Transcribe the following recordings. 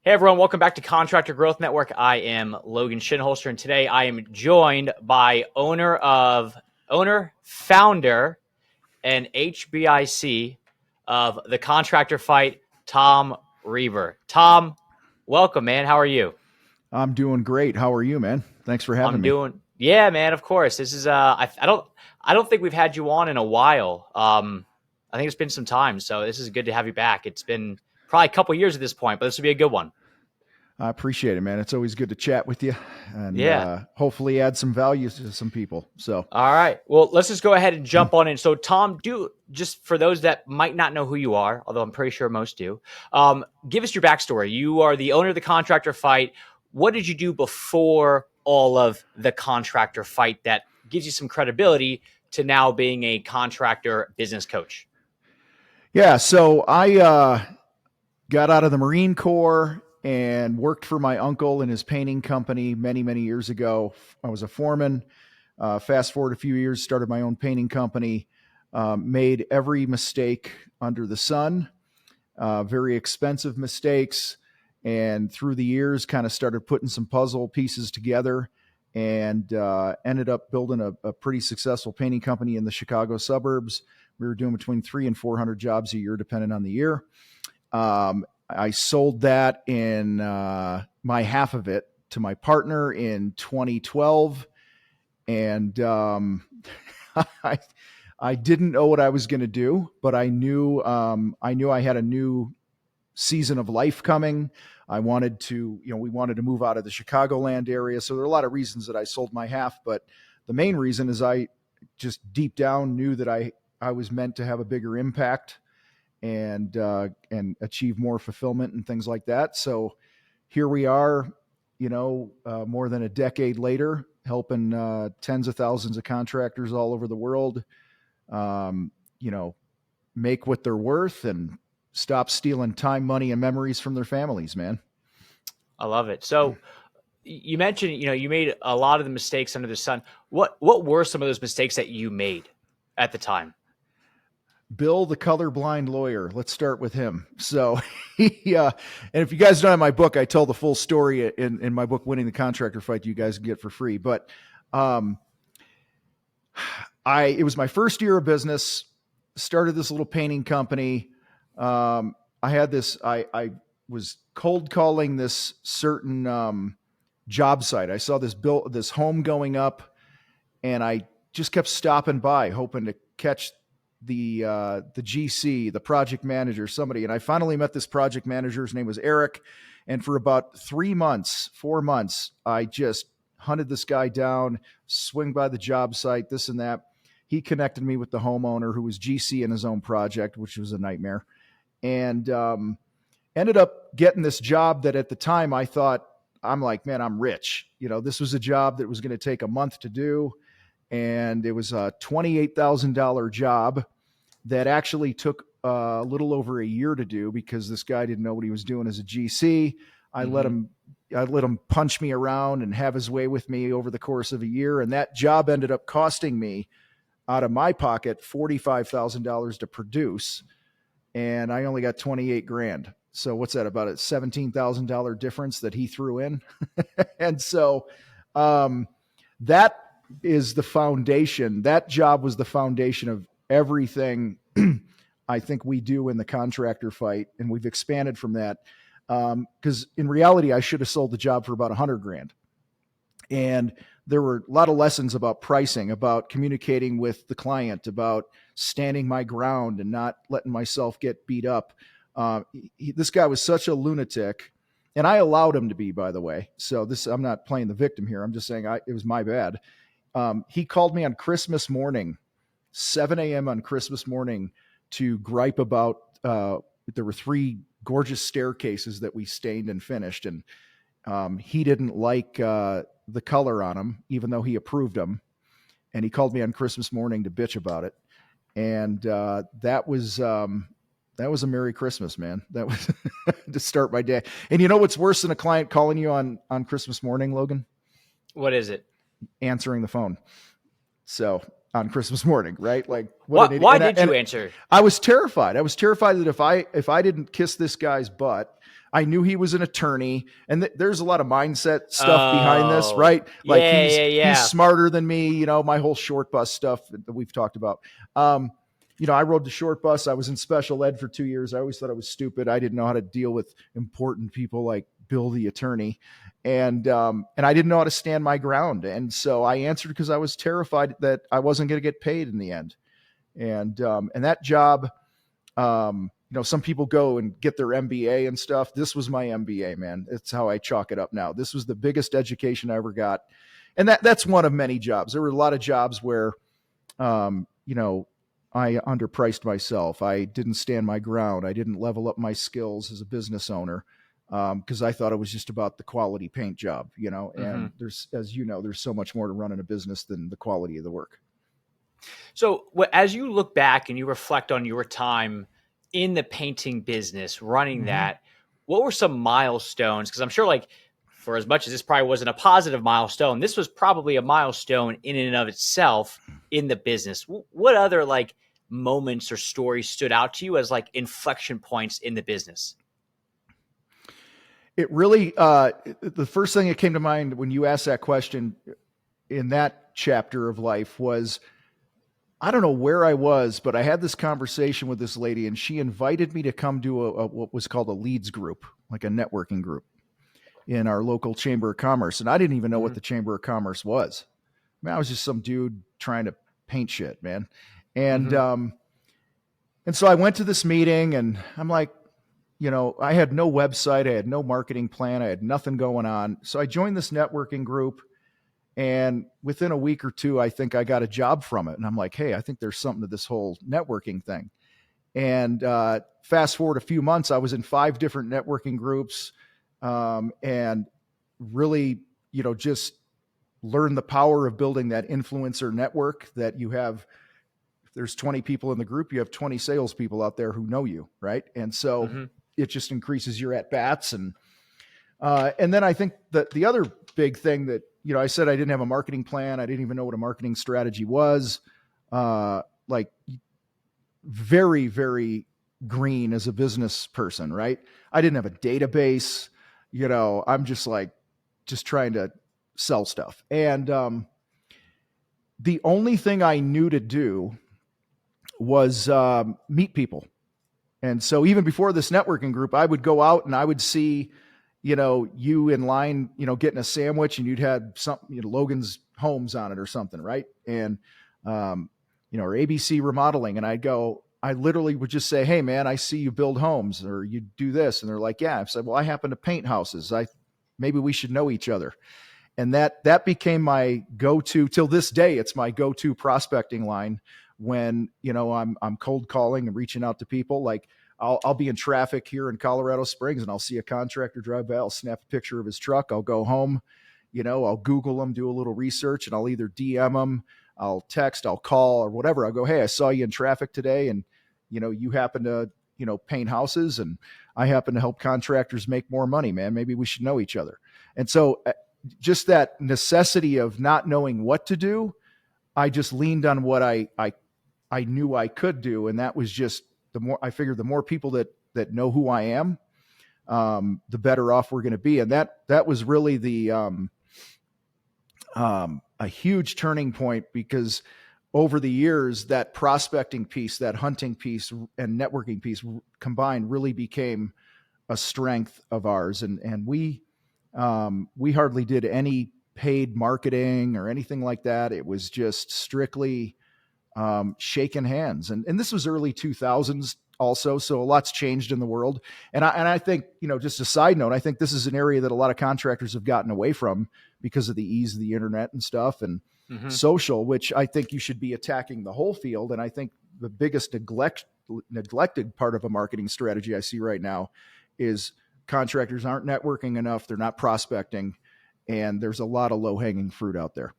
Hey everyone, welcome back to Contractor Growth Network. I am Logan Shinholser, and today I am joined by owner, founder, and HBIC of the Contractor Fight, Tom Reber. Tom, welcome, man. How are you? I'm doing great. How are you, man? Thanks for having me. Yeah, man. Of course. This is I don't think we've had you on in a while. I think it's been some time, so this is good to have you back. It's been probably a couple years at this point, but this will be a good one. I appreciate it, man. It's always good to chat with you and hopefully add some value to some people. So, all right. Well, let's just go ahead and jump on in. So, Tom, just for those that might not know who you are, although I'm pretty sure most do, give us your backstory. You are the owner of the Contractor Fight. What did you do before all of the Contractor Fight that gives you some credibility to now being a contractor business coach? Yeah. So I got out of the Marine Corps and worked for my uncle in his painting company many, many years ago. I was a foreman. Fast forward a few years, started my own painting company, made every mistake under the sun, very expensive mistakes. And through the years, kind of started putting some puzzle pieces together and ended up building a pretty successful painting company in the Chicago suburbs. We were doing between 300 and 400 jobs a year, depending on the year. I sold that in my half of it to my partner in 2012. And I didn't know what I was going to do, but I knew I had a new season of life coming. I wanted to, we wanted to move out of the Chicagoland area. So there are a lot of reasons that I sold my half, but the main reason is I just deep down knew that I was meant to have a bigger impact and achieve more fulfillment and things like that. So here we are, more than a decade later, helping tens of thousands of contractors all over the world, make what they're worth and stop stealing time, money, and memories from their families, man. I love it. So you mentioned, you made a lot of the mistakes under the sun. What were some of those mistakes that you made at the time? Bill, the colorblind lawyer. Let's start with him. So and if you guys don't have my book, I tell the full story in my book, Winning the Contractor Fight, you guys can get for free. But it was my first year of business, started this little painting company. I was cold calling this certain job site. I saw this home going up, and I just kept stopping by, hoping to catch the GC, the project manager, somebody. And I finally met this project manager. His name was Eric. And for about 4 months, I just hunted this guy down, swing by the job site, this and that. He connected me with the homeowner who was GC in his own project, which was a nightmare. And ended up getting this job that at the time I thought, I'm like, man, I'm rich. This was a job that was going to take a month to do. And it was a $28,000 job that actually took a little over a year to do because this guy didn't know what he was doing as a GC. I let him punch me around and have his way with me over the course of a year. And that job ended up costing me out of my pocket $45,000 to produce. And I only got 28 grand. So what's that, about a $17,000 difference that he threw in? And so that is the foundation. That job was the foundation of everything I think we do in the Contractor Fight. And we've expanded from that. Because in reality, I should have sold the job for about 100 grand. And there were a lot of lessons about pricing, about communicating with the client, about standing my ground and not letting myself get beat up. This guy was such a lunatic, and I allowed him to be, by the way. So I'm not playing the victim here. I'm just saying it was my bad. He called me on Christmas morning, 7 a.m. on Christmas morning, to gripe about, there were 3 gorgeous staircases that we stained and finished. And he didn't like the color on them, even though he approved them. And he called me on Christmas morning to bitch about it. And that was a Merry Christmas, man. That was to start my day. And you know what's worse than a client calling you on Christmas morning, Logan? What is it? Answering the phone. So on Christmas morning, right? Like, why did you answer? I was terrified. I was terrified that if I didn't kiss this guy's butt, I knew he was an attorney, and there's a lot of mindset stuff behind this, right? Like he's smarter than me, you know, my whole short bus stuff that we've talked about. You know, I rode the short bus. I was in special ed for 2 years. I always thought I was stupid. I didn't know how to deal with important people like Bill, the attorney. And I didn't know how to stand my ground. And so I answered because I was terrified that I wasn't going to get paid in the end. And that job, you know, some people go and get their MBA and stuff. This was my MBA, man. It's how I chalk it up now. This was the biggest education I ever got. And that's one of many jobs. There were a lot of jobs where, you know, I underpriced myself. I didn't stand my ground. I didn't level up my skills as a business owner because I thought it was just about the quality paint job, you know, and there's, as you know, there's so much more to running a business than the quality of the work. So as you look back and you reflect on your time in the painting business, running that, what were some milestones? Because I'm sure, like, for as much as this probably wasn't a positive milestone, this was probably a milestone in and of itself in the business. What other like moments or stories stood out to you as like inflection points in the business? It really, the first thing that came to mind when you asked that question in that chapter of life was, I don't know where I was, but I had this conversation with this lady, and she invited me to come to what was called a leads group, like a networking group in our local Chamber of Commerce. And I didn't even know what the Chamber of Commerce was. I mean, I was just some dude trying to paint shit, man. And, and so I went to this meeting, and I'm like, you know, I had no website. I had no marketing plan. I had nothing going on. So I joined this networking group, and within a week or two, I think I got a job from it. And I'm like, hey, I think there's something to this whole networking thing. And fast forward a few months, I was in 5 different networking groups, and really, you know, just learned the power of building that influencer network that you have. If there's 20 people in the group, you have 20 salespeople out there who know you, right? And so it just increases your at-bats. And then I think that the other big thing that, you know, I said I didn't have a marketing plan. I didn't even know what a marketing strategy was. Like very, very green as a business person, right? I didn't have a database, you know, I'm just trying to sell stuff. And the only thing I knew to do was meet people. And so even before this networking group, I would go out and I would see, you know, you in line, you know, getting a sandwich, and you'd had something, you know, Logan's Homes on it or something, right? And, you know, or ABC Remodeling. And I literally would just say, hey, man, I see you build homes, or you do this. And they're like, yeah. I said, well, I happen to paint houses. Maybe we should know each other. And that became my go-to till this day. It's my go-to prospecting line when, you know, I'm cold calling and reaching out to people. Like I'll be in traffic here in Colorado Springs, and I'll see a contractor drive by. I'll snap a picture of his truck. I'll go home, you know, I'll Google him, do a little research, and I'll either DM him, I'll text, I'll call, or whatever. I'll go, hey, I saw you in traffic today, and, you know, you happen to, you know, paint houses, and I happen to help contractors make more money, man. Maybe we should know each other. And so just that necessity of not knowing what to do, I just leaned on what I knew I could do. And that was just I figured the more people that know who I am, the better off we're going to be. And that was really a huge turning point, because over the years, that prospecting piece, that hunting piece, and networking piece combined really became a strength of ours. And we hardly did any paid marketing or anything like that. It was just strictly shaking hands. And this was early 2000s also. So a lot's changed in the world. And I think, you know, just a side note, I think this is an area that a lot of contractors have gotten away from because of the ease of the internet and stuff, and social, which I think you should be attacking the whole field. And I think the biggest neglected part of a marketing strategy I see right now is contractors aren't networking enough. They're not prospecting, and there's a lot of low hanging fruit out there.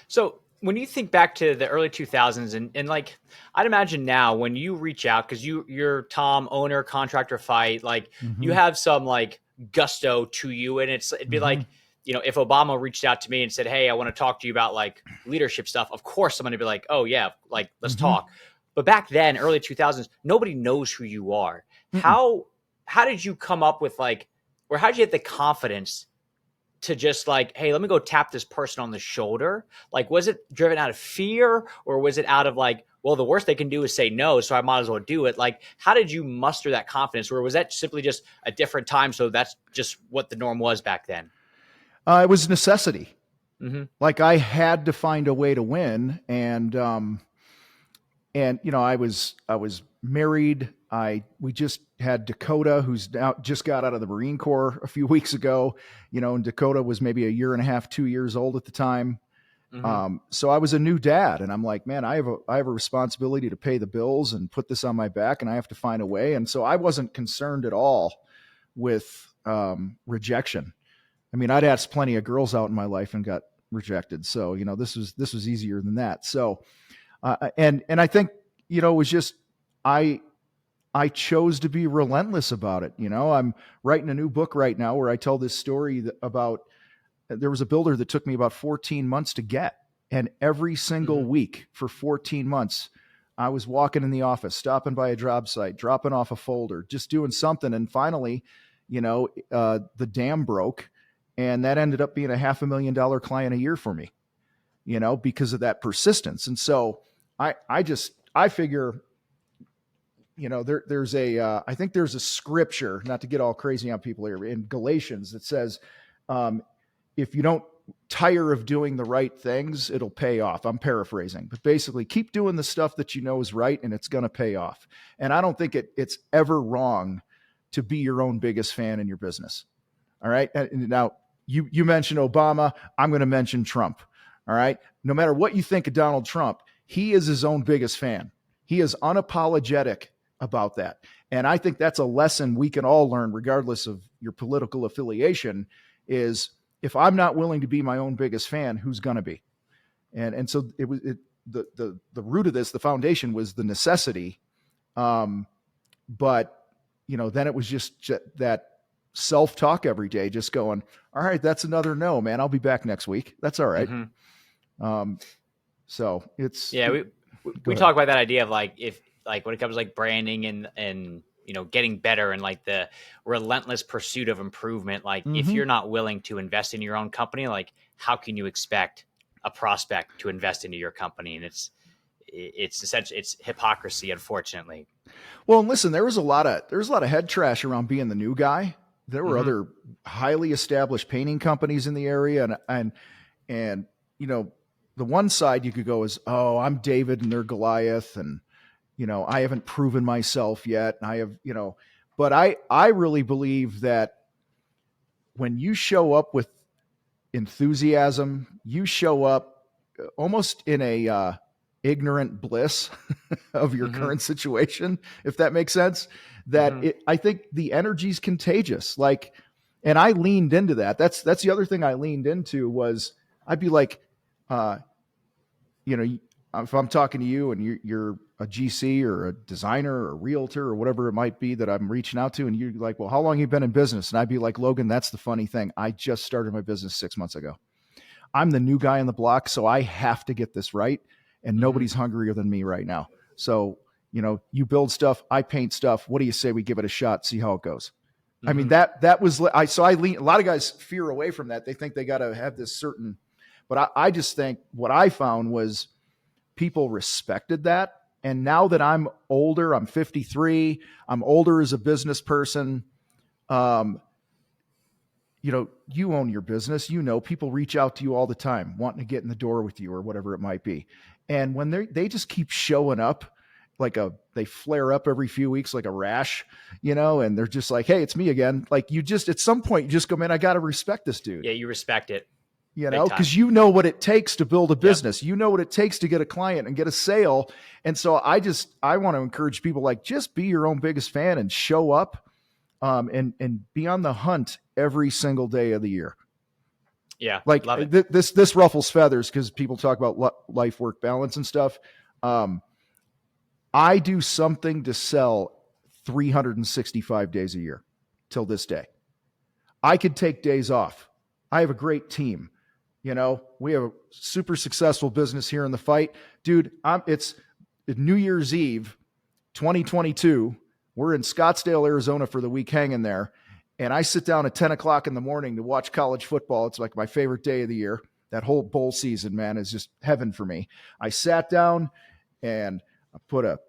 So when you think back to the early 2000s, and like, I'd imagine now when you reach out, because you're Tom, owner, Contractor Fight, like you have some like gusto to you, and it'd be like, you know, if Obama reached out to me and said, hey, I want to talk to you about like leadership stuff, of course I'm going to be like, oh yeah, like let's talk. But back then, early 2000s, nobody knows who you are. How how did you come up with like, or how did you get the confidence to just like, hey, let me go tap this person on the shoulder? Like, was it driven out of fear, or was it out of like, well, the worst they can do is say no, so I might as well do it? Like, how did you muster that confidence, or was that simply just a different time, so that's just what the norm was back then? It was necessity. Mm-hmm. Like I had to find a way to win, and you know, I was married. We just had Dakota, who's now just got out of the Marine Corps a few weeks ago. You know, and Dakota was maybe a year and a half, 2 years old at the time. Mm-hmm. So I was a new dad, and I'm like, man, I have a responsibility to pay the bills and put this on my back, and I have to find a way. And so I wasn't concerned at all with rejection. I mean, I'd asked plenty of girls out in my life and got rejected. So, you know, this was easier than that. So, and I think, you know, it was just, I chose to be relentless about it. You know, I'm writing a new book right now where I tell this story about, there was a builder that took me about 14 months to get. And every single week for 14 months, I was walking in the office, stopping by a job site, dropping off a folder, just doing something. And finally, you know, the dam broke, and that ended up being a $500,000 client a year for me, you know, because of that persistence. And so I figure, you know, there's I think there's a scripture, not to get all crazy on people here, in Galatians that says, if you don't tire of doing the right things, it'll pay off. I'm paraphrasing, but basically keep doing the stuff that you know is right, and it's going to pay off. And I don't think it's ever wrong to be your own biggest fan in your business. All right. And now you mentioned Obama. I'm going to mention Trump. All right. No matter what you think of Donald Trump, he is his own biggest fan. He is unapologetic about that. And I think that's a lesson we can all learn, regardless of your political affiliation, is if I'm not willing to be my own biggest fan, who's going to be? And so the root of this, the foundation, was the necessity. But, you know, then it was just that self-talk every day, just going, all right, that's another no, man. I'll be back next week. That's all right. So it's, we talk about that idea of like, if like when it comes to like branding and you know, getting better and like the relentless pursuit of improvement, like if you're not willing to invest in your own company, like how can you expect a prospect to invest into your company? And it's essentially, it's hypocrisy, unfortunately. Well, and listen, there was a lot of head trash around being the new guy. There were other highly established painting companies in the area, and you know, the one side you could go is, oh, I'm David and they're Goliath, and you know, I haven't proven myself yet, and I have, you know, but I really believe that when you show up with enthusiasm, you show up almost in a ignorant bliss of your current situation, if that makes sense, that I think the energy's contagious. Like, and I leaned into that. That's the other thing I leaned into was I'd be like, you know, if I'm talking to you and you're a GC or a designer or a realtor or whatever it might be that I'm reaching out to, and you're like, well, how long have you been in business? And I'd be like, Logan, that's the funny thing. I just started my business 6 months ago. I'm the new guy on the block, so I have to get this right. And nobody's hungrier than me right now. So, you know, you build stuff, I paint stuff. What do you say we give it a shot, see how it goes? I mean, that was, I lean, a lot of guys fear away from that. They think they got to have this certain, but I just think what I found was people respected that. And now that I'm older, I'm 53, I'm older as a business person. You know, you own your business, you know, people reach out to you all the time, wanting to get in the door with you or whatever it might be. And when they just keep showing up, they flare up every few weeks like a rash, you know, and they're just like, hey, it's me again. Like, you just, at some point you just go, man, I got to respect this dude. Yeah. You respect it. You know, because you know what it takes to build a business. You know what it takes to get a client and get a sale. And so I want to encourage people, like, just be your own biggest fan and show up and be on the hunt every single day of the year. Yeah. Like this ruffles feathers because people talk about life work balance and stuff. I do something to sell 365 days a year till this day. I could take days off. I have a great team. You know, we have a super successful business here in the Fight. Dude, it's New Year's Eve, 2022. We're in Scottsdale, Arizona for the week hanging there. And I sit down at 10 o'clock in the morning to watch college football. It's like my favorite day of the year. That whole bowl season, man, is just heaven for me. I sat down and I put a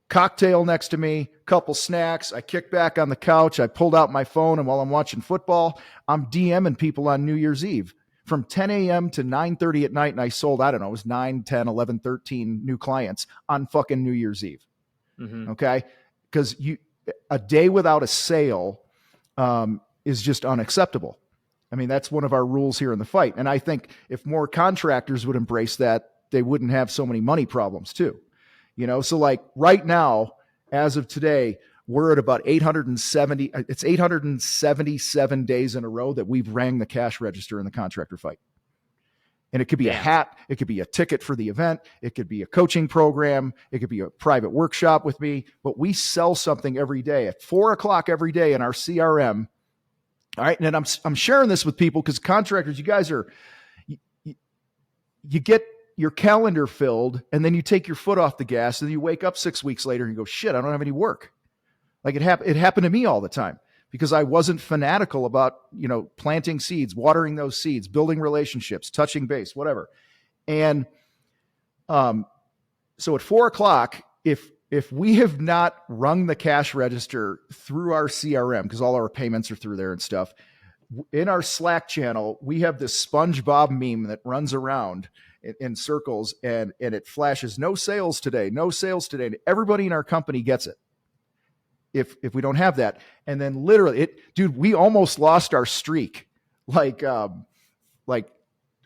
cocktail next to me, couple snacks. I kicked back on the couch. I pulled out my phone, and while I'm watching football, I'm DMing people on New Year's Eve from 10 a.m. to 9:30 at night. And I sold, I don't know, it was 9, 10, 11, 13 new clients on fucking New Year's Eve. Mm-hmm. Okay. Because a day without a sale is just unacceptable. I mean, that's one of our rules here in the fight. And I think if more contractors would embrace that, they wouldn't have so many money problems too. So like right now, as of today, we're at about 877 days in a row that we've rang the cash register in the Contractor Fight. And it could be a hat. It could be a ticket for the event. It could be a coaching program. It could be a private workshop with me, but we sell something every day at 4:00 every day in our CRM. All right. And I'm sharing this with people because contractors, you guys you get your calendar filled and then you take your foot off the gas and you wake up 6 weeks later and you go, shit, I don't have any work. Like it happened to me all the time because I wasn't fanatical about, planting seeds, watering those seeds, building relationships, touching base, whatever. And so at 4:00, if we have not rung the cash register through our CRM, because all our payments are through there and stuff, in our Slack channel, we have this SpongeBob meme that runs around in circles and it flashes, no sales today, no sales today. And everybody in our company gets it. If we don't have that. And then literally we almost lost our streak like a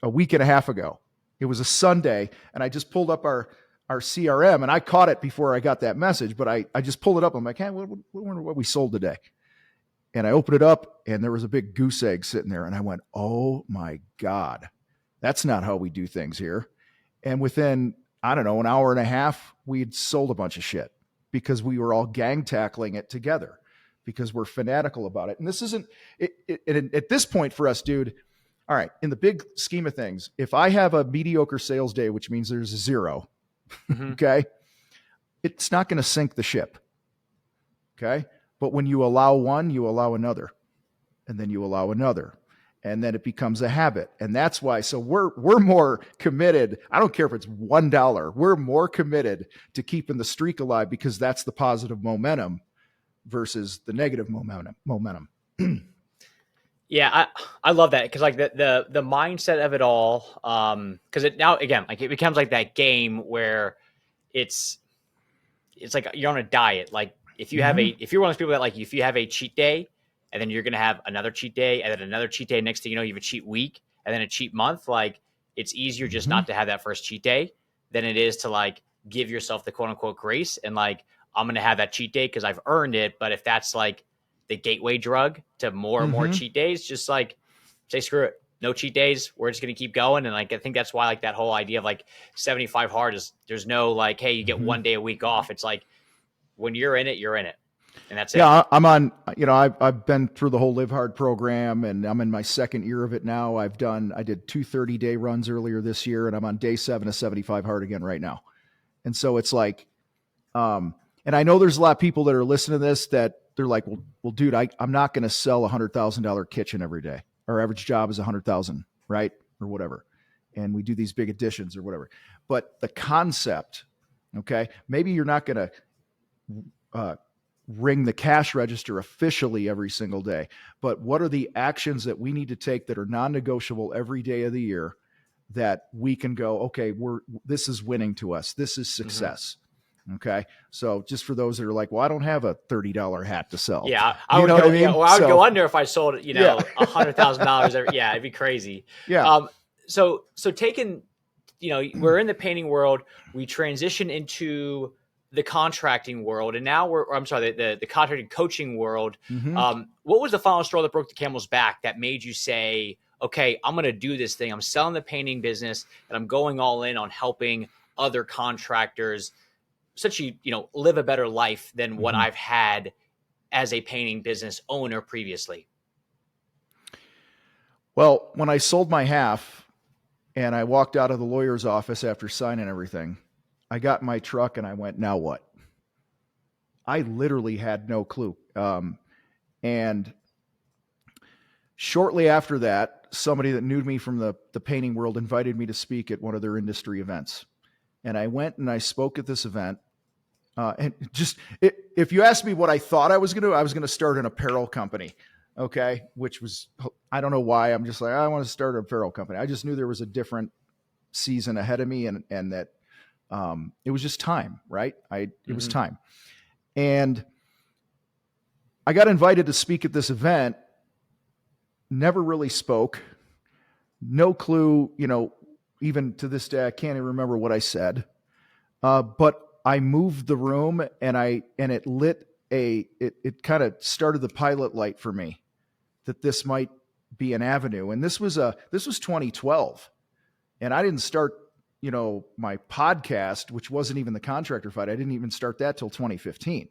week and a half ago. It was a Sunday and I just pulled up our CRM and I caught it before I got that message, but I just pulled it up. I'm like, hey, I wonder what we sold today. And I opened it up and there was a big goose egg sitting there. And I went, oh my God, that's not how we do things here. And within, I don't know, an hour and a half, we'd sold a bunch of shit because we were all gang tackling it together because we're fanatical about it. And this isn't at this point for us, dude. All right. In the big scheme of things, if I have a mediocre sales day, which means there's a zero, mm-hmm. Okay, it's not going to sink the ship. Okay. But when you allow one, you allow another, and then you allow another, and then it becomes a habit. And that's why, so we're more committed. I don't care if it's $1. We're more committed to keeping the streak alive because that's the positive momentum versus the negative momentum. Yeah, I love that because like the mindset of it all, because it now again like it becomes like that game where it's like you're on a diet. Like if you have if you're one of those people that like if you have a cheat day and then you're gonna have another cheat day and then another cheat day, next thing you know you have a cheat week and then a cheat month. Like it's easier just not to have that first cheat day than it is to like give yourself the quote unquote grace and like I'm gonna have that cheat day because I've earned it. But if that's like the gateway drug to more and more cheat days, just like say screw it, no cheat days, we're just going to keep going. And like I think that's why like that whole idea of like 75 hard is there's no like hey you get 1 day a week off. It's like when you're in it and that's it. Yeah, I'm on, I've been through the whole Live Hard program and I'm in my second year of it now. I did 2 30-day runs earlier this year and I'm on day 7 of 75 hard again right now. And so it's like and I know there's a lot of people that are listening to this that they're like, well, dude, I'm not going to sell $100,000 kitchen every day. Our average job is 100,000, right? Or whatever. And we do these big additions or whatever. But the concept, okay, maybe you're not going to ring the cash register officially every single day, but what are the actions that we need to take that are non-negotiable every day of the year that we can go, okay, this is winning to us. This is success. Okay. So just for those that are like, well, I don't have a $30 hat to sell. Yeah. I would go under if I sold, $100,000. Yeah. It'd be crazy. Yeah. So taking, we're in the painting world, we transition into the contracting world and now the contracting coaching world. Mm-hmm. What was the final straw that broke the camel's back that made you say, okay, I'm going to do this thing. I'm selling the painting business and I'm going all in on helping other contractors essentially, live a better life than what I've had as a painting business owner previously? Well, when I sold my half and I walked out of the lawyer's office after signing everything, I got in my truck and I went, now what? I literally had no clue. And shortly after that, somebody that knew me from the painting world invited me to speak at one of their industry events. And I went and I spoke at this event. And just, if you ask me what I thought I was going to start an apparel company. Okay. Which was, I don't know why. I'm just like, I want to start an apparel company. I just knew there was a different season ahead of me, and that it was just time, right? It was time. And I got invited to speak at this event, never really spoke, no clue, even to this day, I can't even remember what I said. But I moved the room and it lit it kind of started the pilot light for me that this might be an avenue. And this was 2012. And I didn't start, my podcast, which wasn't even the Contractor Fight. I didn't even start that till 2015.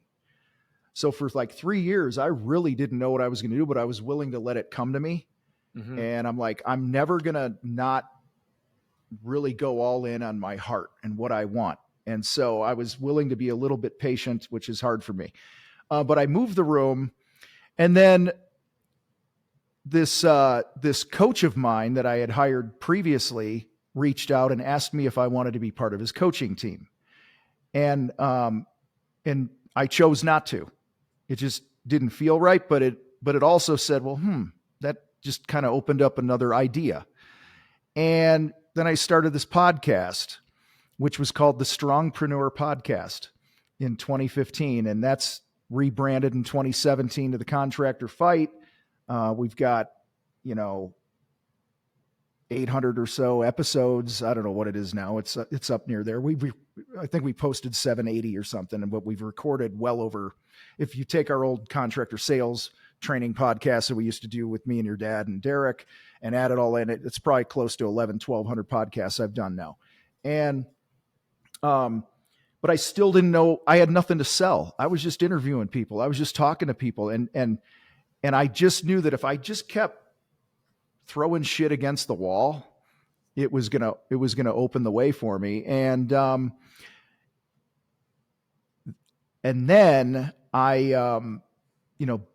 So for like 3 years, I really didn't know what I was going to do, but I was willing to let it come to me. And I'm like, I'm never going to not really go all in on my heart and what I want. And so I was willing to be a little bit patient, which is hard for me. But I moved the room, and then this coach of mine that I had hired previously reached out and asked me if I wanted to be part of his coaching team. And I chose not to. It just didn't feel right, but it also said, well, that just kind of opened up another idea. And then I started this podcast, which was called the Strongpreneur Podcast in 2015. And that's rebranded in 2017 to the Contractor Fight. We've got, 800 or so episodes. I don't know what it is now. It's up near there. I think we posted 780 or something, but we've recorded well over, if you take our old contractor sales training podcast that we used to do with me and your dad and Derek and add it all in, it's probably close to 1,100 podcasts I've done now. And, but I still didn't know, I had nothing to sell. I was just interviewing people. I was just talking to people. And I just knew that if I just kept throwing shit against the wall, it was going to open the way for me. And then I,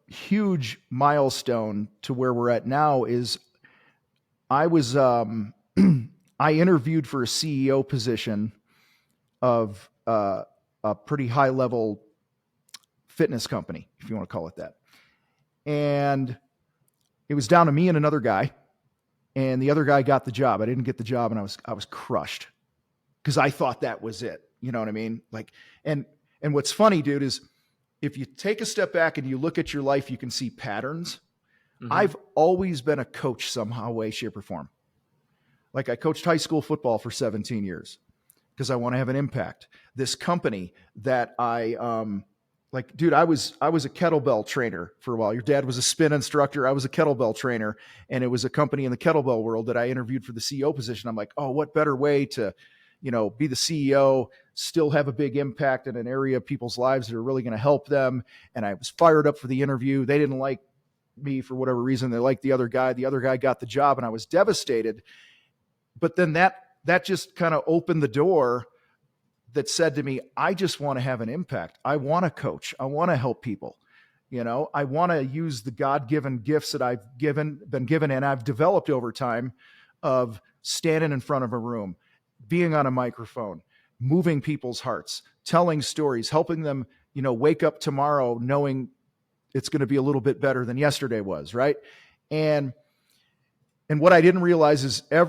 huge milestone to where we're at now is I was, I interviewed for a CEO position of a pretty high level fitness company, if you want to call it that. And it was down to me and another guy, and the other guy got the job. I didn't get the job, and I was crushed because I thought that was it. You know what I mean? Like, and what's funny, dude, is if you take a step back and you look at your life, you can see patterns. I've always been a coach somehow, way, shape, or form. Like I coached high school football for 17 years because I want to have an impact. This company that dude, I was a kettlebell trainer for a while. Your dad was a spin instructor. I was a kettlebell trainer, and it was a company in the kettlebell world that I interviewed for the CEO position. I'm like, oh, what better way to, be the CEO, still have a big impact in an area of people's lives that are really going to help them. And I was fired up for the interview. They didn't like me for whatever reason. They liked the other guy. The other guy got the job, and I was devastated. But then that just kind of opened the door that said to me, I just want to have an impact. I want to coach. I want to help people. I want to use the God-given gifts that I've been given and I've developed over time of standing in front of a room, being on a microphone, moving people's hearts, telling stories, helping them, wake up tomorrow knowing it's going to be a little bit better than yesterday was, right? And what I didn't realize is I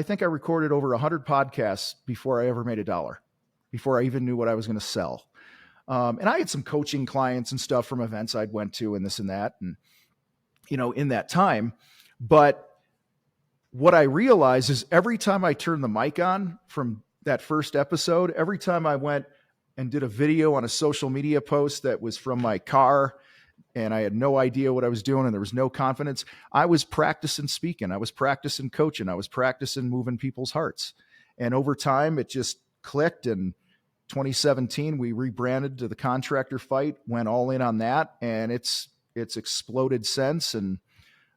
think I recorded over 100 podcasts before I ever made $1, before I even knew what I was going to sell. And I had some coaching clients and stuff from events I'd went to and this and that, and, in that time. But what I realized is every time I turned the mic on from that first episode, every time I went and did a video on a social media post that was from my car, and I had no idea what I was doing and there was no confidence, I was practicing speaking. I was practicing coaching. I was practicing moving people's hearts. And over time, it just clicked. And 2017, we rebranded to the Contractor Fight, went all in on that, and it's exploded since. And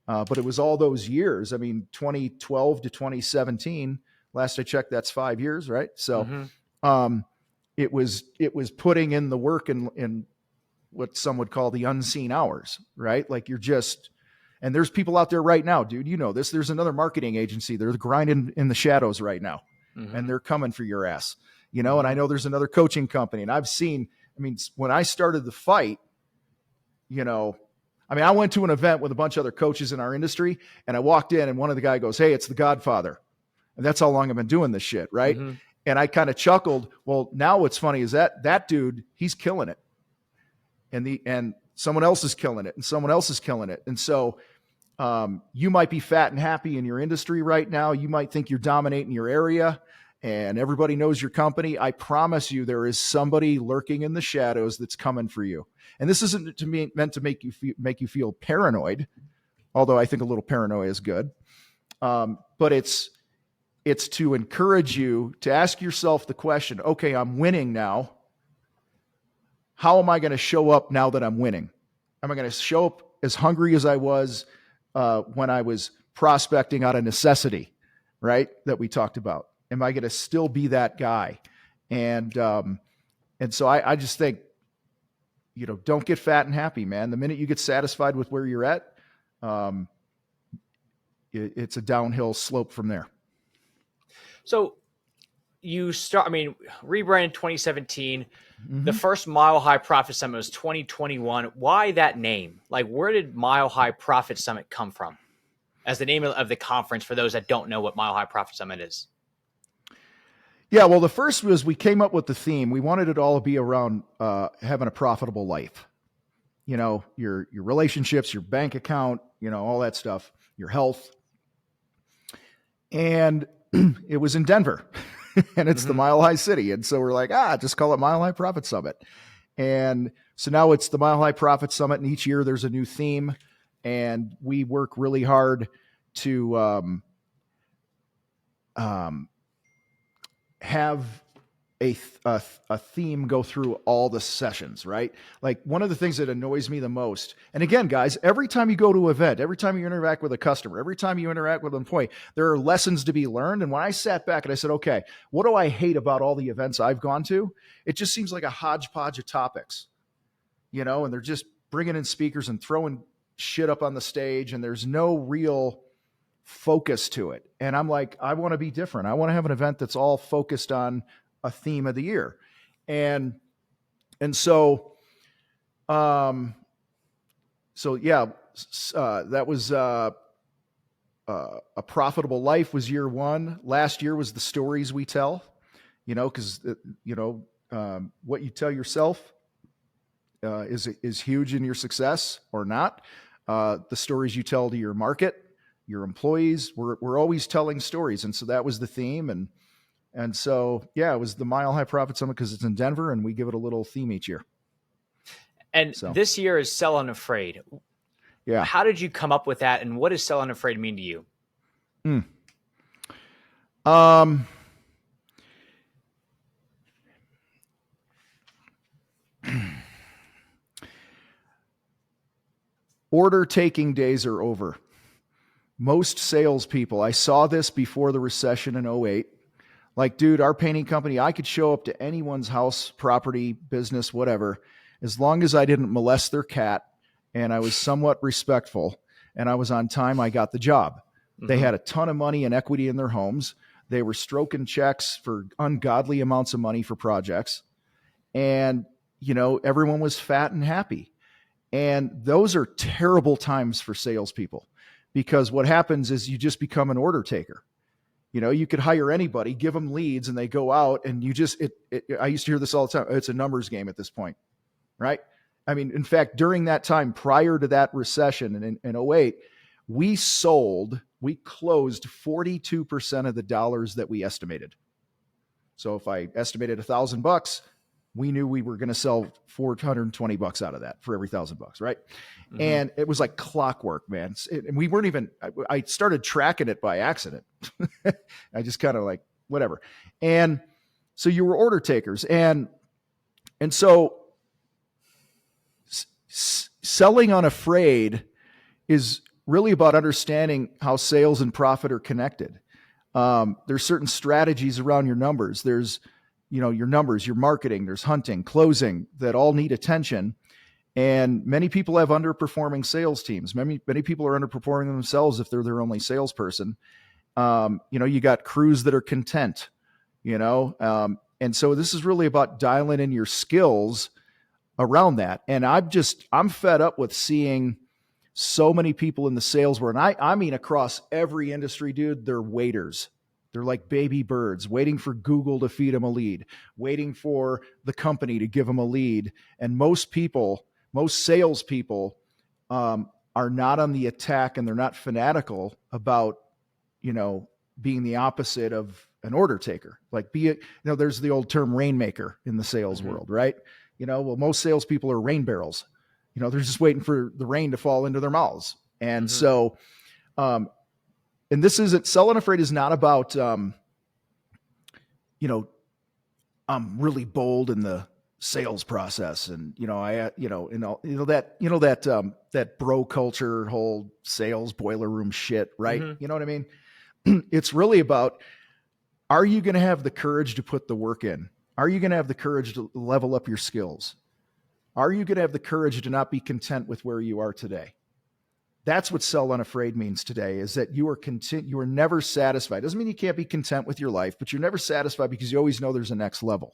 but it was all those years. 2012 to 2017, last I checked, that's 5 years, right? So it was putting in the work in what some would call the unseen hours, right? Like and there's people out there right now, dude, you know this, there's another marketing agency. They're grinding in the shadows right now, and they're coming for your ass, and I know there's another coaching company, and when I started the fight, I went to an event with a bunch of other coaches in our industry, and I walked in, and one of the guy goes, "Hey, it's the Godfather." And that's how long I've been doing this shit. Right. And I kind of chuckled. Well, now what's funny is that dude, he's killing it. And someone else is killing it, and someone else is killing it. And so you might be fat and happy in your industry right now. You might think you're dominating your area and everybody knows your company. I promise you, there is somebody lurking in the shadows that's coming for you. And this isn't meant to make you feel paranoid, although I think a little paranoia is good. But it's to encourage you to ask yourself the question, okay, I'm winning now. How am I going to show up now that I'm winning? Am I going to show up as hungry as I was when I was prospecting out of necessity, right? That we talked about. Am I going to still be that guy? And so I just think, don't get fat and happy, man. The minute you get satisfied with where you're at, it's a downhill slope from there. So you rebranded 2017. The first Mile High Profit Summit was 2021. Why that name? Like, where did Mile High Profit Summit come from as the name of the conference for those that don't know what Mile High Profit Summit is? Yeah, well, the first was we came up with the theme. We wanted it all to be around having a profitable life. Your relationships, your bank account, all that stuff, your health. And it was in Denver. And it's the Mile High City. And so we're like, just call it Mile High Profit Summit. And so now it's the Mile High Profit Summit. And each year there's a new theme. And we work really hard to have a theme go through all the sessions, right? Like, one of the things that annoys me the most, and again, guys, every time you go to an event, every time you interact with a customer, every time you interact with an employee, there are lessons to be learned. And when I sat back and I said, okay, what do I hate about all the events I've gone to? It just seems like a hodgepodge of topics, and they're just bringing in speakers and throwing shit up on the stage, and there's no real focus to it. And I'm like, I want to be different. I want to have an event that's all focused on a theme of the year. And so, that was, a profitable life was year one. Last year was the stories we tell, cause what you tell yourself, is huge in your success or not. The stories you tell to your market, your employees, we're always telling stories. And so that was the theme. And so, it was the Mile High Profit Summit because it's in Denver, and we give it a little theme each year. And this year is Sell Unafraid. Yeah. How did you come up with that? And what does Sell Unafraid mean to you? Order taking days are over. Most salespeople, I saw this before the recession in 2008. Like, dude, our painting company, I could show up to anyone's house, property, business, whatever, as long as I didn't molest their cat and I was somewhat respectful and I was on time, I got the job. They had a ton of money and equity in their homes. They were stroking checks for ungodly amounts of money for projects. And, everyone was fat and happy. And those are terrible times for salespeople, because what happens is you just become an order taker. You could hire anybody, give them leads, and they go out, and I used to hear this all the time. It's a numbers game at this point, right? In fact, during that time, prior to that recession in 2008, we closed 42% of the dollars that we estimated. So if I estimated $1,000, we knew we were going to sell $420 out of that for every $1,000, right? And it was like clockwork, man. And we weren't even, I started tracking it by accident. I just kind of like, whatever. And so you were order takers. And so selling unafraid is really about understanding how sales and profit are connected. There's certain strategies around your numbers. There's your numbers, your marketing, there's hunting, closing, that all need attention. And many people have underperforming sales teams. Many people are underperforming themselves if they're their only salesperson. You got crews that are content, and so this is really about dialing in your skills around that. And I'm fed up with seeing so many people in the sales world. And I mean, across every industry, dude, they're waiters. They're like baby birds waiting for Google to feed them a lead, waiting for the company to give them a lead. And most salespeople are not on the attack, and they're not fanatical about, being the opposite of an order taker. Like there's the old term rainmaker in the sales world, right? Most salespeople are rain barrels. They're just waiting for the rain to fall into their mouths. And so, and this isn't, Sell Unafraid is not about, I'm really bold in the sales process. And, that bro culture, whole sales boiler room shit, right? You know what I mean? It's really about, are you going to have the courage to put the work in? Are you going to have the courage to level up your skills? Are you going to have the courage to not be content with where you are today? That's what Sell Unafraid means today, is that you are content. You are never satisfied. Doesn't mean you can't be content with your life, but you're never satisfied because you always know there's a next level.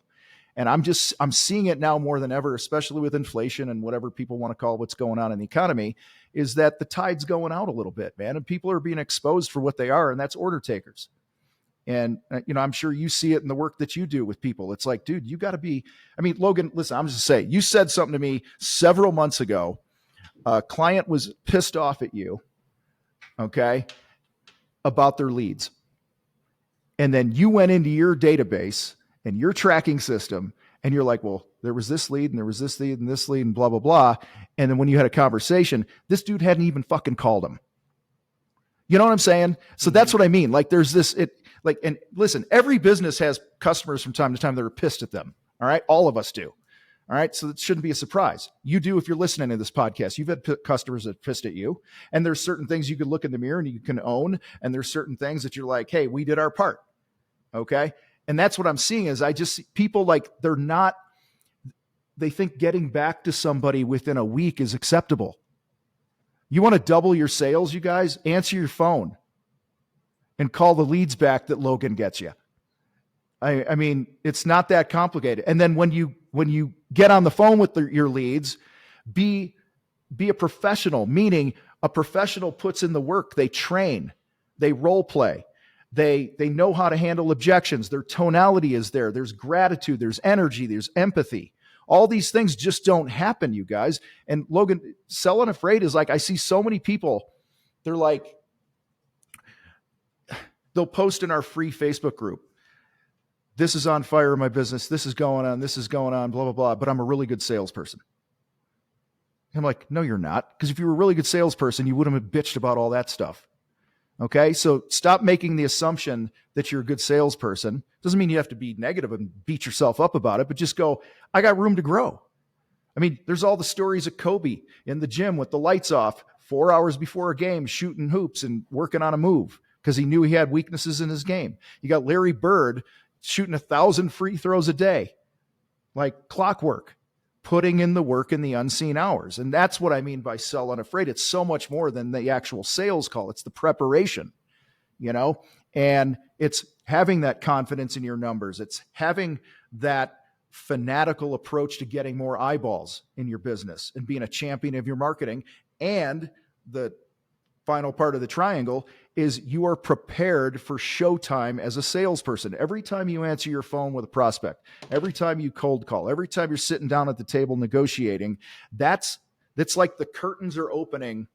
And I'm seeing it now more than ever, especially with inflation and whatever people want to call what's going on in the economy, is that the tide's going out a little bit, man. And people are being exposed for what they are, and that's order takers. And, I'm sure you see it in the work that you do with people. It's like, dude, you got to be, Logan, listen, I'm just saying, you said something to me several months ago. A client was pissed off at you, okay, about their leads. And then you went into your database and your tracking system, and you're like, well, there was this lead and there was this lead and this lead and blah, blah, blah. And then when you had a conversation, this dude hadn't even fucking called him. You know what I'm saying? So that's what I mean. Like there's this, and listen, every business has customers from time to time that are pissed at them. All right. All of us do. All right. So it shouldn't be a surprise. You do, if you're listening to this podcast. You've had customers that pissed at you, and there's certain things you can look in the mirror and you can own. And there's certain things that you're like, hey, we did our part. Okay. And that's what I'm seeing is I just see people like they think getting back to somebody within a week is acceptable. You want to double your sales, you guys? Answer your phone and call the leads back that Logan gets you. I mean, it's not that complicated. And then when you get on the phone with your leads, be a professional, meaning a professional puts in the work. They train, they role play, they know how to handle objections. Their tonality is there. There's gratitude, there's energy, there's empathy. All these things just don't happen, you guys. And Logan, Sell Unafraid is like, I see so many people, they're like, they'll post in our free Facebook group, this is on fire in my business, this is going on, blah, blah, blah, but I'm a really good salesperson. I'm like, no, you're not. Because if you were a really good salesperson, you wouldn't have bitched about all that stuff. Okay, so stop making the assumption that you're a good salesperson. Doesn't mean you have to be negative and beat yourself up about it, but just go, I got room to grow. There's all the stories of Kobe in the gym with the lights off 4 hours before a game, shooting hoops and working on a move because he knew he had weaknesses in his game. You got Larry Bird shooting 1,000 free throws a day, like clockwork, putting in the work in the unseen hours. And that's what I mean by Sell Unafraid. It's so much more than the actual sales call. It's the preparation, and it's having that confidence in your numbers. It's having that fanatical approach to getting more eyeballs in your business and being a champion of your marketing. And the final part of the triangle is you are prepared for showtime as a salesperson. Every time you answer your phone with a prospect, every time you cold call, every time you're sitting down at the table negotiating, that's like the curtains are opening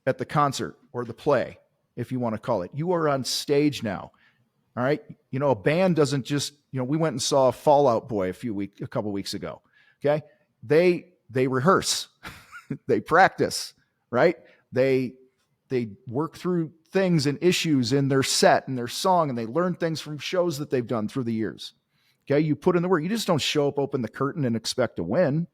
at the concert or the play, if you want to call it. You are on stage now. All right. A band doesn't just, we went and saw Fall Out Boy a couple weeks ago. Okay. They rehearse, they practice, right? They work through things and issues in their set and their song, and they learn things from shows that they've done through the years. Okay. You put in the work. You just don't show up, open the curtain and expect to win.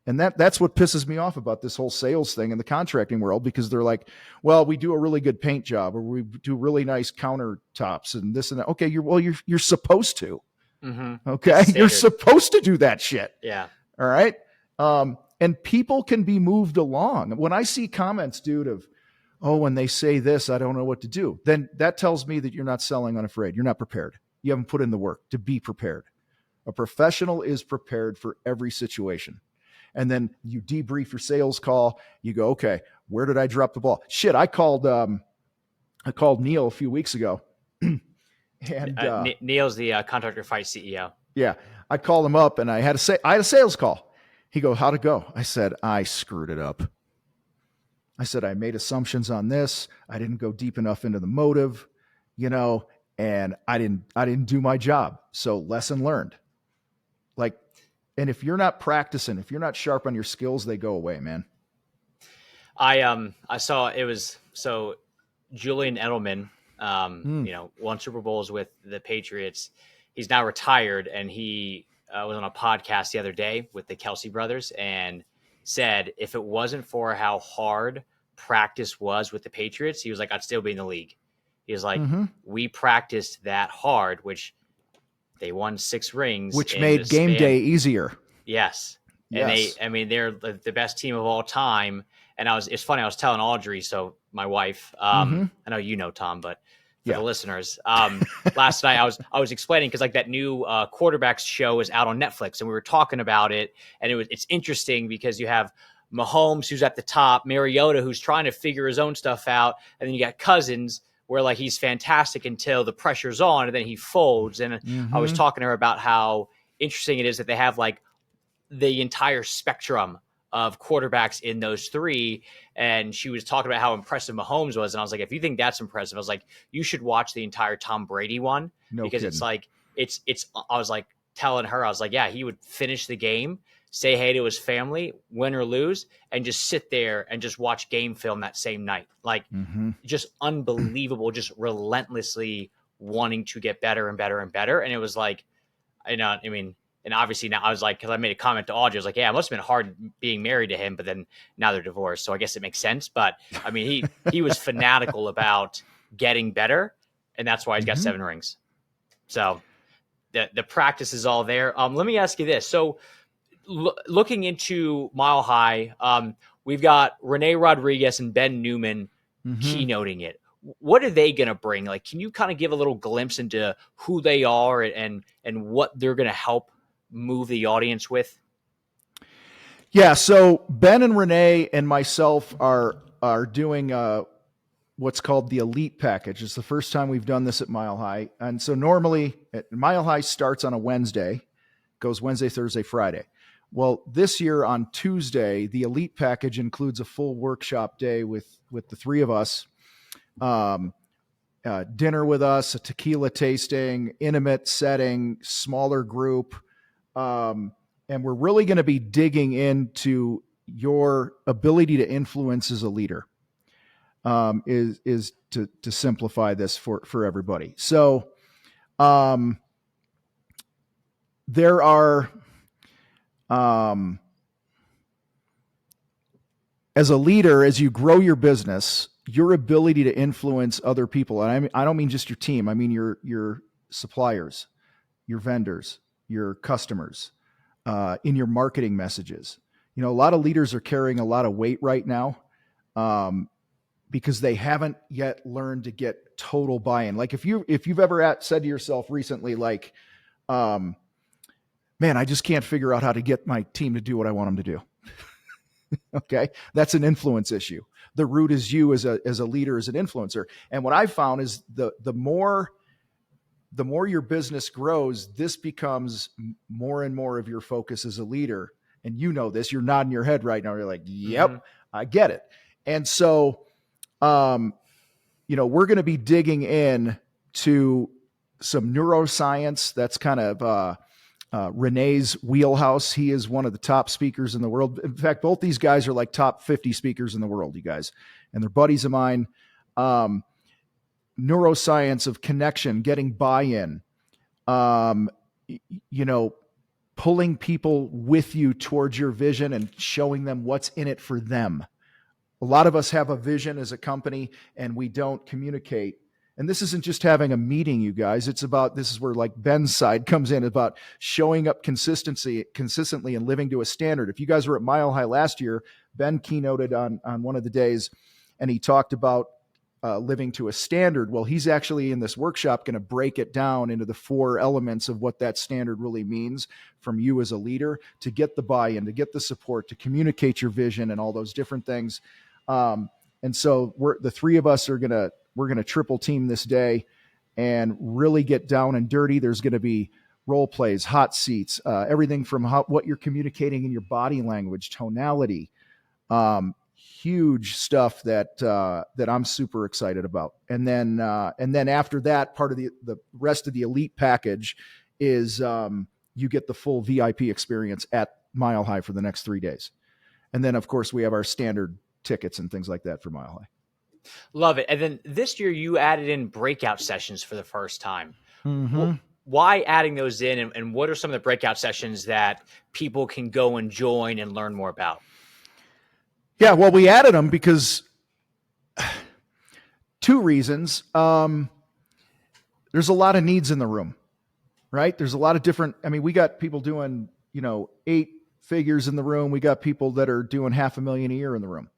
And that's what pisses me off about this whole sales thing in the contracting world, because they're like, well, we do a really good paint job, or we do really nice countertops and this and that. Okay. You're supposed to, Okay. You're supposed to do that shit. Yeah. All right. And people can be moved along. When I see comments, dude, of, oh, when they say this, I don't know what to do, then that tells me that you're not selling Unafraid. You're not prepared. You haven't put in the work to be prepared. A professional is prepared for every situation. And then you debrief your sales call. You go, okay, where did I drop the ball? Shit, I called Neil a few weeks ago. And Neil's the Contractor Fight CEO. Yeah, I called him up and I had a sales call. He goes, how'd it go? I said, I screwed it up. I said, I made assumptions on this. I didn't go deep enough into the motive, and I didn't do my job. So lesson learned. And if you're not practicing, if you're not sharp on your skills, they go away, man. I saw it was so Julian Edelman, won Super Bowls with the Patriots. He's now retired, and he was on a podcast the other day with the Kelsey brothers and said if it wasn't for how hard practice was with the Patriots, he was like, I'd still be in the league. He was like, we practiced that hard, which they won 6 rings. Which made game day easier. Yes. And they're the best team of all time. And it's funny, I was telling Audrey, so my wife, I know you know Tom, but for the listeners, last night I was explaining, because like that new quarterbacks show is out on Netflix, and we were talking about it, and it's interesting because you have Mahomes, who's at the top, Mariota, who's trying to figure his own stuff out, and then you got Cousins, where like he's fantastic until the pressure's on, and then he folds. And I was talking to her about how interesting it is that they have like the entire spectrum of quarterbacks in those 3. And she was talking about how impressive Mahomes was. And I was like, if you think that's impressive, I was like, you should watch the entire Tom Brady one. Because it's like, I was like telling her, I was like, yeah, he would finish the game, say hey to his family, win or lose, and just sit there and just watch game film that same night. Like just unbelievable, just relentlessly wanting to get better and better and better. And it was like, and obviously now I was like, because I made a comment to Audrey, I was like, yeah, it must have been hard being married to him, but then now they're divorced. So I guess it makes sense. But I mean, he was fanatical about getting better, and that's why he's got 7 rings. So the practice is all there. Let me ask you this. So looking into Mile High, we've got Renee Rodriguez and Ben Newman keynoting it. What are they going to bring? Like, can you kind of give a little glimpse into who they are and what they're going to help move the audience with? Yeah. So Ben and Renee and myself are doing what's called the Elite Package. It's the first time we've done this at Mile High. And so normally Mile High starts on a Wednesday, goes Wednesday, Thursday, Friday. Well, this year on Tuesday, the Elite Package includes a full workshop day with the 3 of us, dinner with us, a tequila tasting, intimate setting, smaller group. And we're really going to be digging into your ability to influence as a leader, is to simplify this for everybody. So, there are, as a leader, as you grow your business, your ability to influence other people. And I don't mean just your team. I mean your suppliers, your vendors, your customers, in your marketing messages. A lot of leaders are carrying a lot of weight right now, because they haven't yet learned to get total buy-in. Like if you've ever said to yourself recently, like, man, I just can't figure out how to get my team to do what I want them to do. Okay. That's an influence issue. The root is you as a leader, as an influencer. And what I've found is the more your business grows, this becomes more and more of your focus as a leader. And you know this, you're nodding your head right now. You're like, yep, I get it. And so, we're going to be digging in to some neuroscience. That's kind of, Renee's wheelhouse. He is one of the top speakers in the world. In fact, both these guys are like top 50 speakers in the world, you guys, and they're buddies of mine. Neuroscience of connection, getting buy-in, pulling people with you towards your vision and showing them what's in it for them. A lot of us have a vision as a company and we don't communicate And this isn't just having a meeting, you guys. It's about, this is where like Ben's side comes in, about showing up consistently and living to a standard. If you guys were at Mile High last year, Ben keynoted on one of the days, and he talked about living to a standard. Well, he's actually in this workshop going to break it down into the 4 elements of what that standard really means from you as a leader, to get the buy-in, to get the support, to communicate your vision and all those different things. And so the 3 of us we're going to triple team this day and really get down and dirty. There's going to be role plays, hot seats, everything from what you're communicating in your body language, tonality, huge stuff that I'm super excited about. And then after that, part of the rest of the elite package is you get the full VIP experience at Mile High for the next 3 days. And then of course we have our standard tickets and things like that for Mile High. Love it. And then this year you added in breakout sessions for the first time. Mm-hmm. Why adding those in, and what are some of the breakout sessions that people can go and join and learn more about? Yeah, well, we added them because 2 reasons. There's a lot of needs in the room, right? There's a lot of different, we got people doing, 8 figures in the room. We got people that are doing $500,000 a year in the room.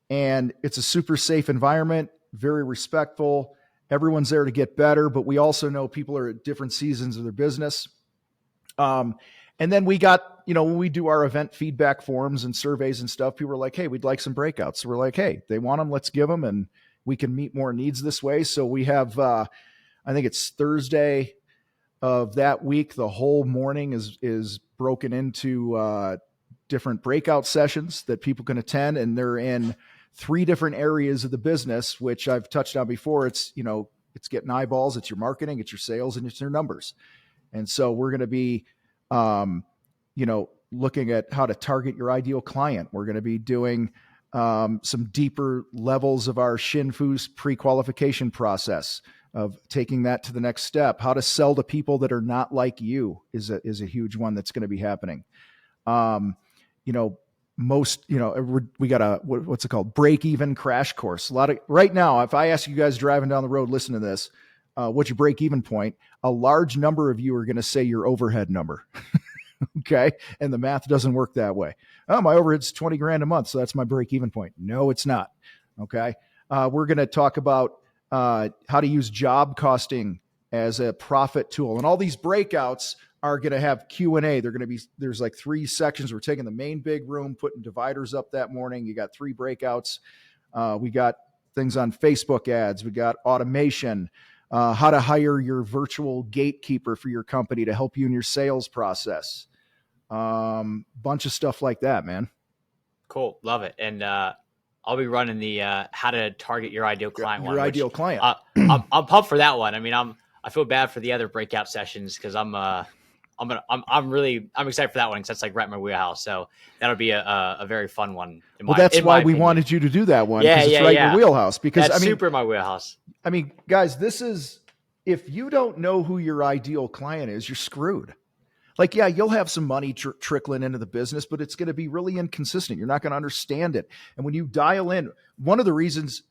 And it's a super safe environment, very respectful. Everyone's there to get better, but we also know people are at different seasons of their business. And then we got, when we do our event feedback forms and surveys and stuff, people are like, hey, we'd like some breakouts. So we're like, hey, they want them, let's give them, and we can meet more needs this way. So we have, I think it's Thursday of that week, the whole morning is broken into different breakout sessions that people can attend, and they're in 3 different areas of the business, which I've touched on before. It's, it's getting eyeballs, it's your marketing, it's your sales, and it's your numbers. And so we're going to be, looking at how to target your ideal client. We're going to be doing some deeper levels of our Shinfu's pre-qualification process, of taking that to the next step. How to sell to people that are not like you is a huge one that's going to be happening. We got a, what's it called? Break-even crash course. Right now, if I ask you guys driving down the road, listen to this, what's your break-even point? A large number of you are going to say your overhead number. Okay. And the math doesn't work that way. Oh, my overhead's $20,000 a month, so that's my break-even point. No, it's not. Okay. We're going to talk about how to use job costing as a profit tool. And all these breakouts are going to have Q&A. There's like 3 sections. We're taking the main big room, putting dividers up that morning. You got 3 breakouts. We got things on Facebook ads. We got automation, how to hire your virtual gatekeeper for your company to help you in your sales process. Bunch of stuff like that, man. Cool. Love it. And, I'll be running the, how to target your ideal client one. Your ideal client. I'm pumped for that one. I feel bad for the other breakout sessions, cause I'm excited for that one, because that's like right in my wheelhouse. So that'll be a very fun one. That's why we wanted you to do that one. Yeah, it's right in your wheelhouse. Because that's super in my wheelhouse. Guys, if you don't know who your ideal client is, you're screwed. Like, yeah, you'll have some money trickling into the business, but it's going to be really inconsistent. You're not going to understand it. And when you dial in, one of the reasons,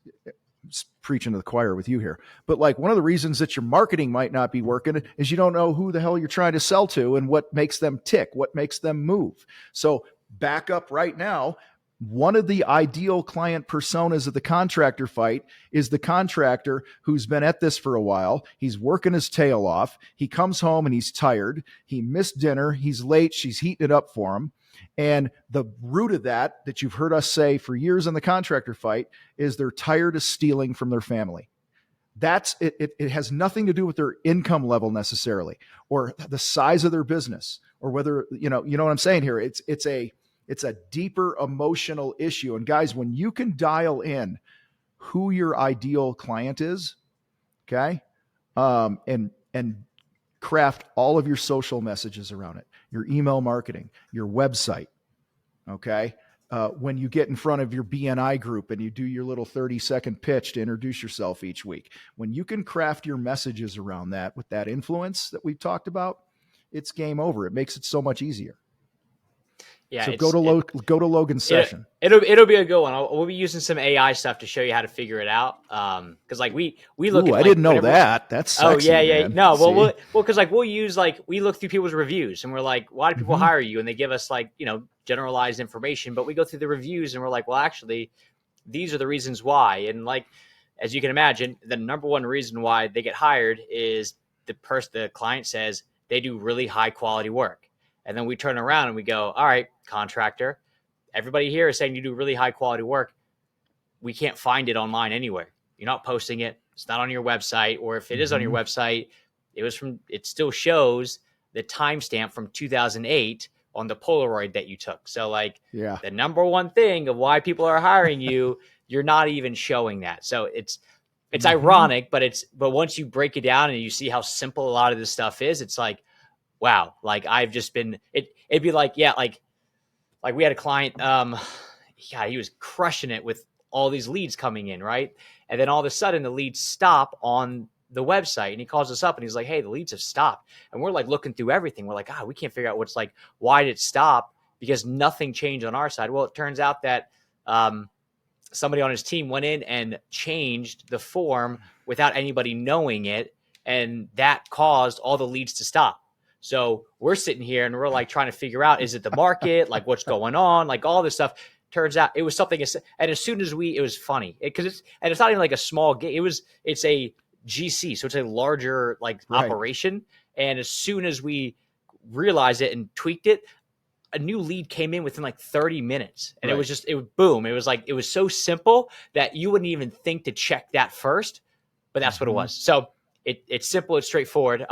preaching to the choir with you here, but like one of the reasons that your marketing might not be working is you don't know who the hell you're trying to sell to and what makes them tick, what makes them move. So back up right now. One of the ideal client personas of the Contractor Fight is the contractor who's been at this for a while. He's working his tail off. He comes home and he's tired. He missed dinner. He's late. She's heating it up for him. And the root of that you've heard us say for years in the Contractor Fight is they're tired of stealing from their family. That's it. It has nothing to do with their income level necessarily, or the size of their business, or whether, you know what I'm saying here. It's a deeper emotional issue. And guys, when you can dial in who your ideal client is, okay, and craft all of your social messages around it, your email marketing, your website, okay, when you get in front of your BNI group and you do your little 30-second pitch to introduce yourself each week, when you can craft your messages around that with that influence that we've talked about, it's game over. It makes it so much easier. Yeah, So go to Logan's session. It'll be a good one. We'll be using some AI stuff to show you how to figure it out. Because like we look Ooh, at I like didn't know that. That's sexy, oh yeah, yeah. man. No, well, See? because like we'll use like we look through people's reviews and we're like, why do people hire you? And they give us like generalized information, but we go through the reviews and we're like, well, actually, these are the reasons why. And like as you can imagine, the number one reason why they get hired is the client says they do really high quality work. And then we turn around and we go, all right, contractor, everybody here is saying you do really high quality work. We can't find it online anywhere. You're not posting it. It's not on your website. Or if it is on your website, it still shows the timestamp from 2008 on the Polaroid that you took. So like the number one thing of why people are hiring you, you're not even showing that. So it's ironic, but once you break it down and you see how simple a lot of this stuff is, it's like, wow, like I've just been, it'd be like, yeah, like we had a client, he was crushing it with all these leads coming in, right? And then all of a sudden the leads stop on the website and he calls us up and he's like, hey, the leads have stopped. And we're like looking through everything. We're like, we can't figure out what's like, why did it stop? Because nothing changed on our side. Well, it turns out that somebody on his team went in and changed the form without anybody knowing it. And that caused all the leads to stop. So we're sitting here and we're like trying to figure out, is it the market? Like what's going on? Like all this stuff. Turns out it was something. And as soon as it was funny because it's not even like a small game. It's a GC. So it's a larger operation. And as soon as we realized it and tweaked it, a new lead came in within like 30 minutes. And it was boom. It was like, it was so simple that you wouldn't even think to check that first, but that's what it was. So it's simple. It's straightforward.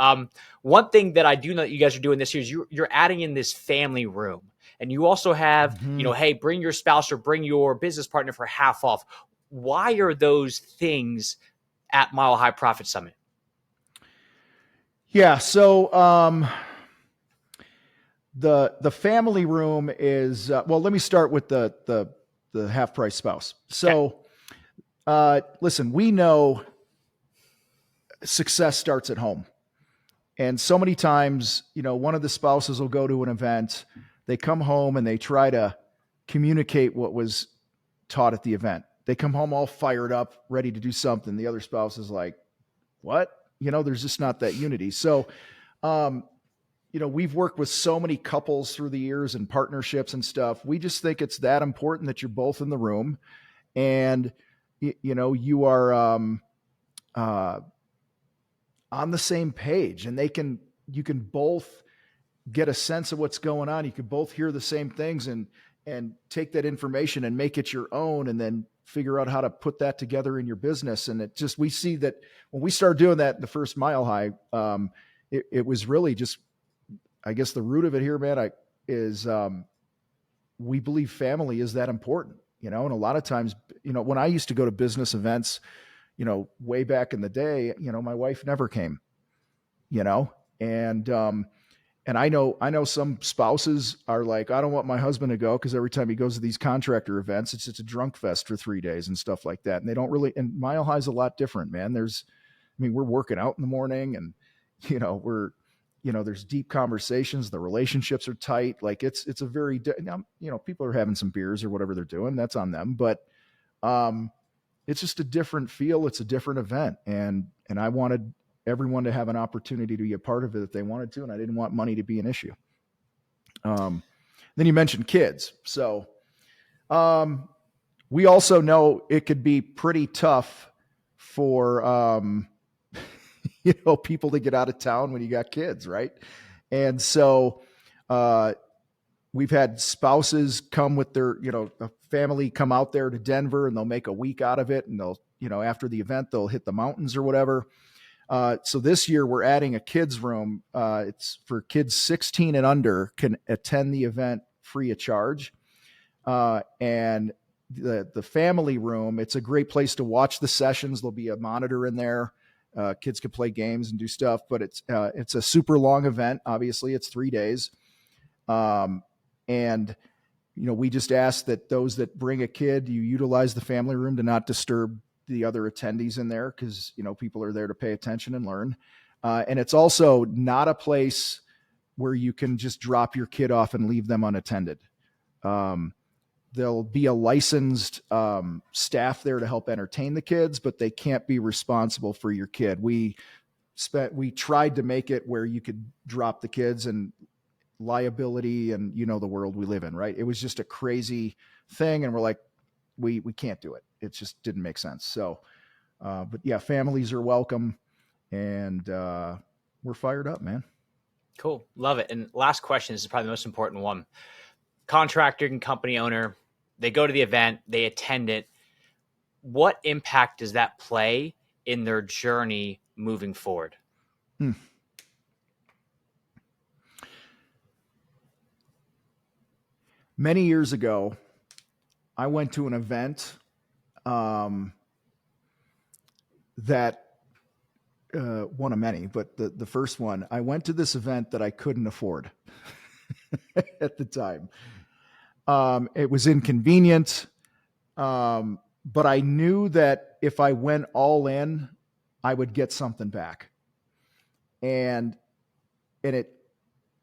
One thing that I do know that you guys are doing this year is you're adding in this family room. And you also have, hey, bring your spouse or bring your business partner for half off. Why are those things at Mile High Profit Summit? Yeah. So the family room is, well, let me start with the half price spouse. So listen, we know success starts at home. And so many times, one of the spouses will go to an event, they come home and they try to communicate what was taught at the event. They come home all fired up, ready to do something. The other spouse is like, what? There's just not that unity. So, we've worked with so many couples through the years and partnerships and stuff. We just think it's that important that you're both in the room and, you are on the same page and you can both get a sense of what's going on. You can both hear the same things and take that information and make it your own and then figure out how to put that together in your business. And we see that when we started doing that in the first Mile High, it was really just, I guess the root of it here, man, is we believe family is that important, and a lot of times, when I used to go to business events, way back in the day, my wife never came, and I know some spouses are like, I don't want my husband to go because every time he goes to these contractor events, it's a drunk fest for 3 days and stuff like that. And they don't really, and Mile High is a lot different, man. We're working out in the morning and, there's deep conversations. The relationships are tight. Like it's a very, people are having some beers or whatever they're doing. That's on them. But it's just a different feel. It's a different event. And I wanted everyone to have an opportunity to be a part of it if they wanted to. And I didn't want money to be an issue. Then you mentioned kids. So we also know it could be pretty tough for, people to get out of town when you got kids. Right. And so we've had spouses come with their, a family come out there to Denver and they'll make a week out of it. And they'll, after the event, they'll hit the mountains or whatever. So this year we're adding a kids room. It's for kids 16 and under can attend the event free of charge. And the family room, it's a great place to watch the sessions. There'll be a monitor in there. Kids can play games and do stuff, but it's a super long event. Obviously it's 3 days. And we just ask that those that bring a kid, you utilize the family room to not disturb the other attendees in there because, people are there to pay attention and learn. And it's also not a place where you can just drop your kid off and leave them unattended. There'll be a licensed staff there to help entertain the kids, but they can't be responsible for your kid. We tried to make it where you could drop the kids, and liability, and the world we live in, right? It was just a crazy thing, and we're like, we can't do it. It just didn't make sense. So, but yeah, families are welcome, and we're fired up, man. Cool. Love it. And last question, this is probably the most important one. Contractor and company owner, they go to the event, they attend it. What impact does that play in their journey moving forward? Many years ago, I went to an event that one of many, but the first one, I went to this event that I couldn't afford at the time. It was inconvenient, but I knew that if I went all in, I would get something back. And it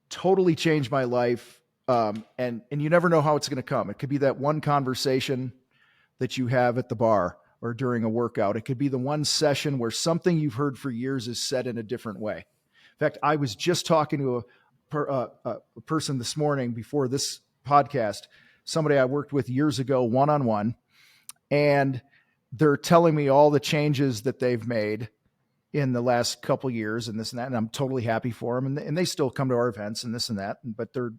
totally changed my life. And you never know how it's going to come. It could be that one conversation that you have at the bar or during a workout. It could be the one session where something you've heard for years is said in a different way. In fact, I was just talking to a person this morning before this podcast, somebody I worked with years ago, one-on-one, and they're telling me all the changes that they've made in the last couple of years and this and that. And I'm totally happy for them. And they still come to our events and this and that, but they're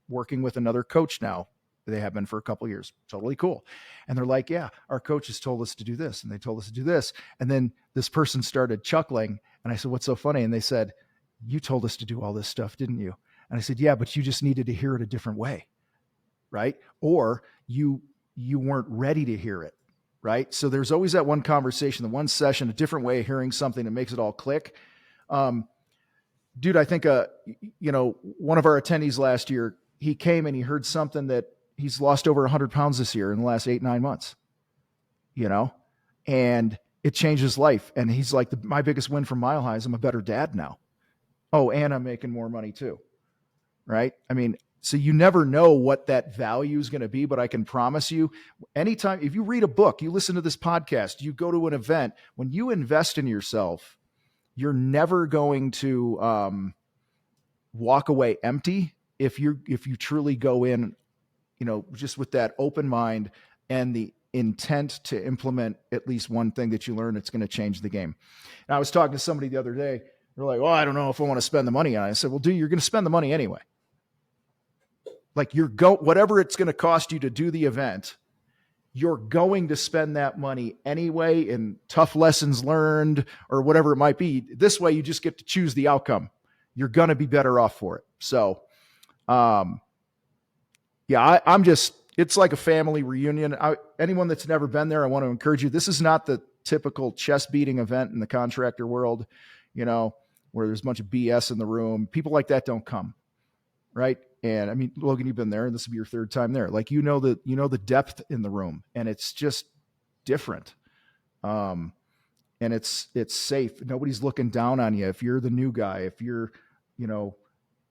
working with another coach now. They have been for a couple of years. Totally cool. And they're like, yeah, our coaches told us to do this, and they told us to do this. And then this person started chuckling, and I said, what's so funny? And they said, you told us to do all this stuff, didn't you? And I said, yeah, but you just needed to hear it a different way. Right. Or you weren't ready to hear it. Right. So there's always that one conversation, the one session, a different way of hearing something that makes it all click. Dude, I think, one of our attendees last year, he came and he heard something that he's lost over 100 pounds this year in the last 8-9 months, and it changed his life. And he's like, my biggest win from Mile High is I'm a better dad now. Oh, and I'm making more money too. Right. I mean, so you never know what that value is going to be, but I can promise you, anytime, if you read a book, you listen to this podcast, you go to an event, when you invest in yourself, you're never going to walk away empty if you truly go in, just with that open mind and the intent to implement at least one thing that you learn that's going to change the game. And I was talking to somebody the other day. They're like, well, I don't know if I want to spend the money on it. I said, well, dude, you're going to spend the money anyway. Like whatever it's going to cost you to do the event, you're going to spend that money anyway in tough lessons learned or whatever it might be. This way, you just get to choose the outcome. You're going to be better off for it. So, yeah, it's like a family reunion. Anyone that's never been there, I want to encourage you. This is not the typical chest beating event in the contractor world, where there's a bunch of BS in the room. People like that don't come. Right. And I mean, Logan, you've been there, and this will be your third time there. Like, the depth in the room, and it's just different. And it's safe. Nobody's looking down on you. If you're the new guy, if you're,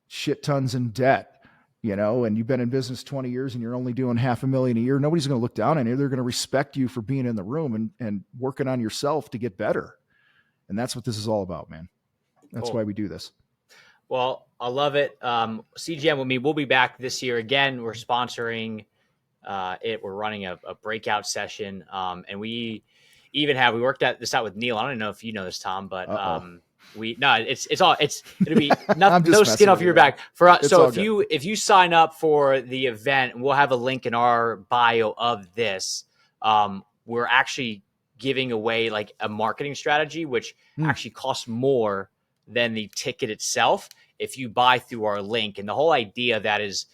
shit tons in debt, and you've been in business 20 years and you're only doing $500,000 a year, nobody's going to look down on you. They're going to respect you for being in the room and working on yourself to get better. And that's what this is all about, man. That's why we do this. Well, I love it. CGM with me. We'll be back this year again. We're sponsoring it. We're running a breakout session, and we worked this out with Neil. I don't know if you know this, Tom, but it'll be no skin off your back for us. So if you sign up for the event, we'll have a link in our bio of this. We're actually giving away like a marketing strategy, which actually costs more than the ticket itself if you buy through our link. And the whole idea of that is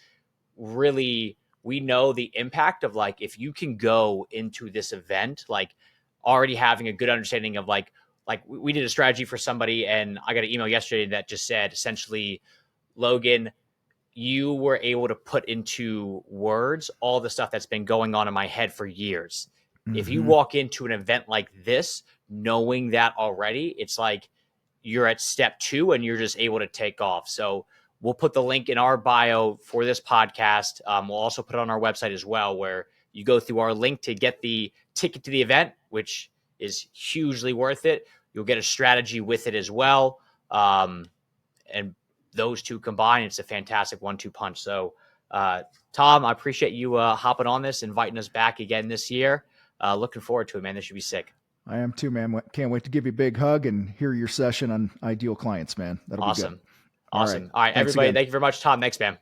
really, we know the impact of like, if you can go into this event, like already having a good understanding of like we did a strategy for somebody, and I got an email yesterday that just said essentially, Logan, you were able to put into words all the stuff that's been going on in my head for years. Mm-hmm. If you walk into an event like this, knowing that already, it's like, you're at step 2 and you're just able to take off. So We'll put the link in our bio for this podcast. We'll also put it on our website as well, where you go through our link to get the ticket to the event, which is hugely worth it. You'll get a strategy with it as well. And those two combined, it's a fantastic 1-2 punch. So, Tom, I appreciate you hopping on this, inviting us back again this year. Looking forward to it, man. This should be sick. I am too, man. Can't wait to give you a big hug and hear your session on ideal clients, man. That'll be good. Awesome. All right, everybody. Again. Thank you very much, Tom. Thanks, man.